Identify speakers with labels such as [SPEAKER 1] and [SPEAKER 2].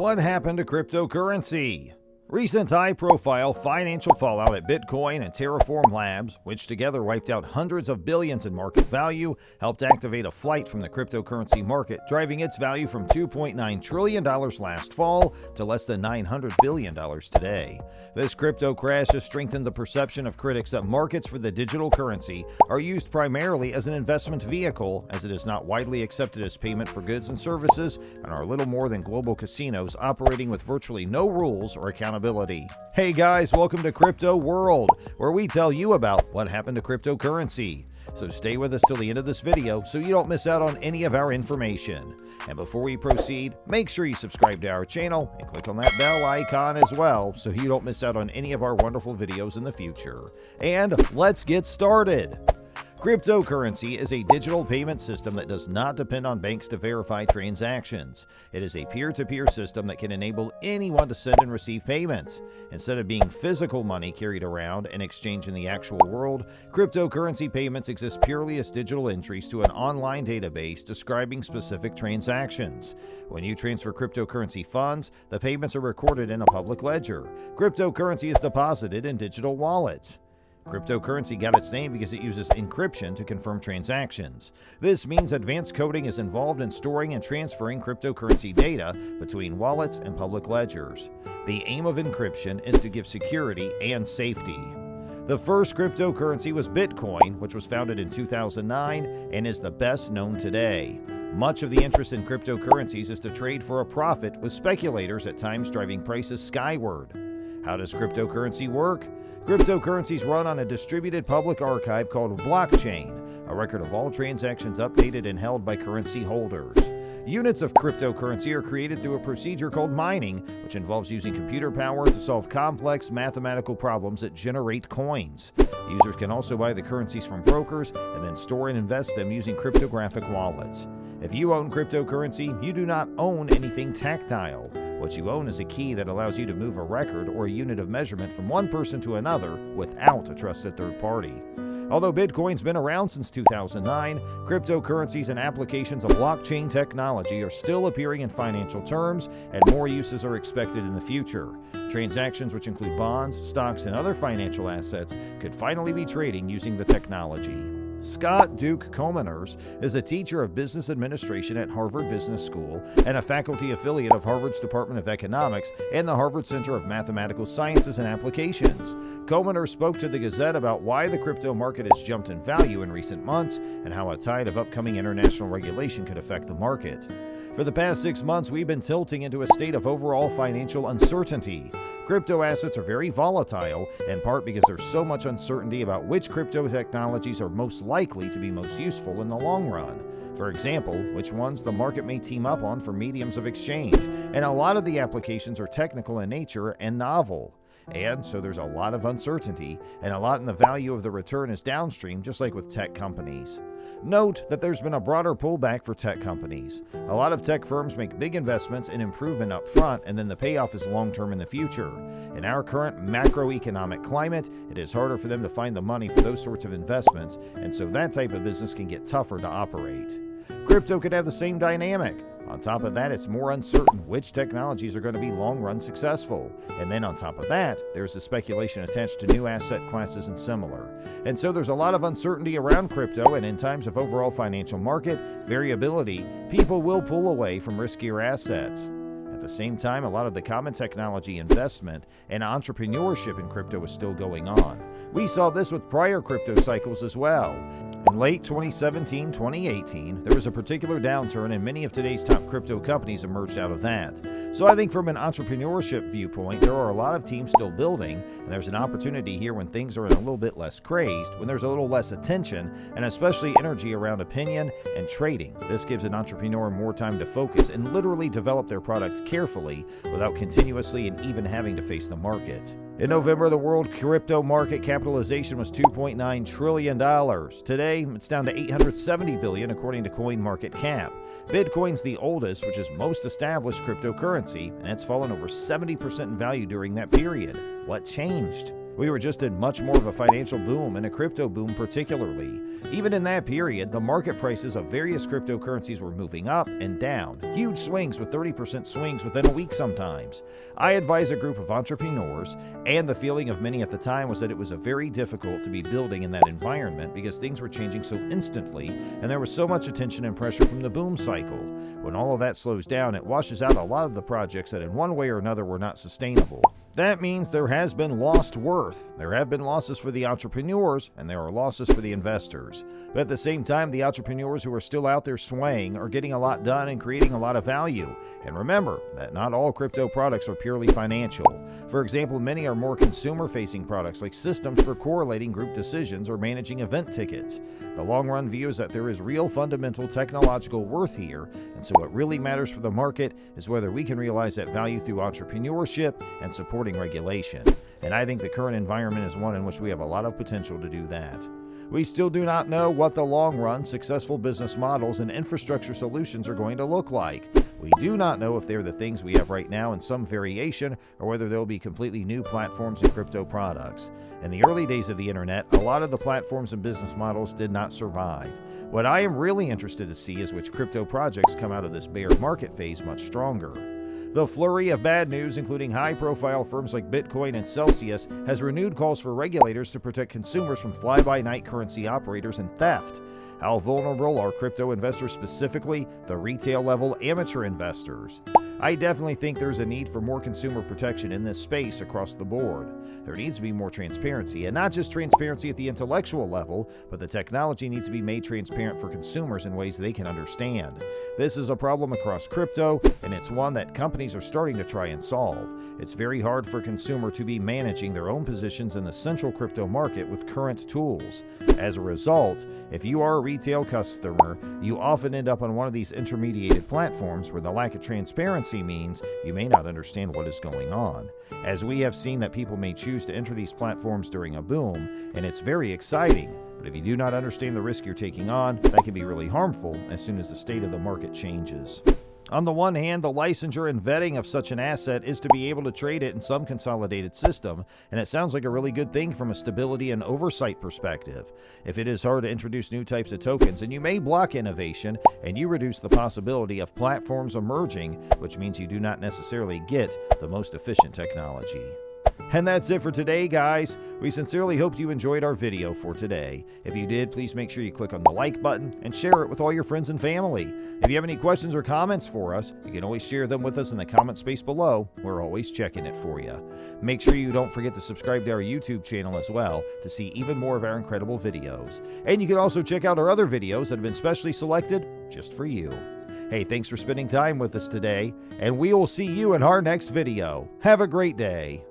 [SPEAKER 1] What happened to cryptocurrency? Recent high-profile financial fallout at Bitcoin and Terraform Labs, which together wiped out hundreds of billions in market value, helped activate a flight from the cryptocurrency market, driving its value from $2.9 trillion last fall to less than $900 billion today. This crypto crash has strengthened the perception of critics that markets for the digital currency are used primarily as an investment vehicle, as it is not widely accepted as payment for goods and services, and are little more than global casinos operating with virtually no rules or accountability. Hey guys, welcome to Crypto World, where we tell you about what happened to cryptocurrency. So stay with us till the end of this video so you don't miss out on any of our information. And before we proceed, make sure you subscribe to our channel and click on that bell icon as well so you don't miss out on any of our wonderful videos in the future. And let's get started. Cryptocurrency is a digital payment system that does not depend on banks to verify transactions. It is a peer-to-peer system that can enable anyone to send and receive payments. Instead of being physical money carried around and exchanged in the actual world, cryptocurrency payments exist purely as digital entries to an online database describing specific transactions. When you transfer cryptocurrency funds, the payments are recorded in a public ledger. Cryptocurrency is deposited in digital wallets. Cryptocurrency got its name because it uses encryption to confirm transactions. This means advanced coding is involved in storing and transferring cryptocurrency data between wallets and public ledgers. The aim of encryption is to give security and safety. The first cryptocurrency was Bitcoin, which was founded in 2009 and is the best known today. Much of the interest in cryptocurrencies is to trade for a profit, with speculators at times driving prices skyward. How does cryptocurrency work? Cryptocurrencies run on a distributed public archive called blockchain, a record of all transactions updated and held by currency holders. Units of cryptocurrency are created through a procedure called mining, which involves using computer power to solve complex mathematical problems that generate coins. Users can also buy the currencies from brokers and then store and invest them using cryptographic wallets. If you own cryptocurrency, you do not own anything tactile. What you own is a key that allows you to move a record or a unit of measurement from one person to another without a trusted third party. Although Bitcoin's been around since 2009, cryptocurrencies and applications of blockchain technology are still appearing in financial terms, and more uses are expected in the future. Transactions, which include bonds, stocks, and other financial assets, could finally be trading using the technology. Scott Duke Comeners is a teacher of business administration at Harvard Business School and a faculty affiliate of Harvard's Department of Economics and the Harvard Center of Mathematical Sciences and Applications. Comeners spoke to the Gazette about why the crypto market has jumped in value in recent months and how a tide of upcoming international regulation could affect the market. For the past 6 months, we've been tilting into a state of overall financial uncertainty. Crypto assets are very volatile, in part because there's so much uncertainty about which crypto technologies are most likely to be most useful in the long run. For example, which ones the market may team up on for mediums of exchange, and a lot of the applications are technical in nature and novel. And so there's a lot of uncertainty, and a lot in the value of the return is downstream, just like with tech companies. Note that there's been a broader pullback for tech companies. A lot of tech firms make big investments in improvement up front, and then the payoff is long-term in the future. In our current macroeconomic climate, it is harder for them to find the money for those sorts of investments, and so that type of business can get tougher to operate. Crypto could have the same dynamic. On top of that, it's more uncertain which technologies are going to be long-run successful. And then on top of that, there's the speculation attached to new asset classes and similar. And so there's a lot of uncertainty around crypto, and in times of overall financial market variability, people will pull away from riskier assets. At the same time, a lot of the common technology investment and entrepreneurship in crypto is still going on. We saw this with prior crypto cycles as well. In late 2017-2018, there was a particular downturn, and many of today's top crypto companies emerged out of that. So I think from an entrepreneurship viewpoint, there are a lot of teams still building, and there's an opportunity here when things are a little bit less crazed, when there's a little less attention, and especially energy around opinion and trading. This gives an entrepreneur more time to focus and literally develop their products carefully without continuously and even having to face the market. In November, the world crypto market capitalization was $2.9 trillion. Today, it's down to $870 billion according to CoinMarketCap. Bitcoin's the oldest, which is most established cryptocurrency, and it's fallen over 70% in value during that period. What changed? We were just in much more of a financial boom and a crypto boom particularly. Even in that period, the market prices of various cryptocurrencies were moving up and down, huge swings with 30% swings within a week sometimes. I advise a group of entrepreneurs, and the feeling of many at the time was that it was very difficult to be building in that environment because things were changing so instantly and there was so much attention and pressure from the boom cycle. When all of that slows down, it washes out a lot of the projects that in one way or another were not sustainable. That means there has been lost worth. There have been losses for the entrepreneurs, and there are losses for the investors. But at the same time, the entrepreneurs who are still out there swaying are getting a lot done and creating a lot of value. And remember that not all crypto products are purely financial. For example, many are more consumer-facing products like systems for correlating group decisions or managing event tickets. The long-run view is that there is real fundamental technological worth here, and so what really matters for the market is whether we can realize that value through entrepreneurship and supporting regulation. And I think the current environment is one in which we have a lot of potential to do that. We still do not know what the long-run successful business models and infrastructure solutions are going to look like. We do not know if they're the things we have right now in some variation or whether they'll be completely new platforms and crypto products. In the early days of the internet, a lot of the platforms and business models did not survive. What I am really interested to see is which crypto projects come out of this bear market phase much stronger. The flurry of bad news, including high-profile firms like Bitcoin and Celsius, has renewed calls for regulators to protect consumers from fly-by-night currency operators and theft. How vulnerable are crypto investors, specifically the retail-level amateur investors? I definitely think there's a need for more consumer protection in this space across the board. There needs to be more transparency, and not just transparency at the intellectual level, but the technology needs to be made transparent for consumers in ways they can understand. This is a problem across crypto, and it's one that companies are starting to try and solve. It's very hard for a consumer to be managing their own positions in the central crypto market with current tools. As a result, if you are a retail customer, you often end up on one of these intermediated platforms where the lack of transparency means you may not understand what is going on. As we have seen that people may choose to enter these platforms during a boom, and it's very exciting, but if you do not understand the risk you're taking on, that can be really harmful as soon as the state of the market changes. On the one hand, the licensure and vetting of such an asset is to be able to trade it in some consolidated system, and it sounds like a really good thing from a stability and oversight perspective. If it is hard to introduce new types of tokens, and you may block innovation, and you reduce the possibility of platforms emerging, which means you do not necessarily get the most efficient technology. And that's it for today, guys. We sincerely hope you enjoyed our video for today. If you did, please make sure you click on the like button and share it with all your friends and family. If you have any questions or comments for us, you can always share them with us in the comment space below. We're always checking it for you. Make sure you don't forget to subscribe to our YouTube channel as well to see even more of our incredible videos. And you can also check out our other videos that have been specially selected just for you. Hey, thanks for spending time with us today, and we will see you in our next video. Have a great day.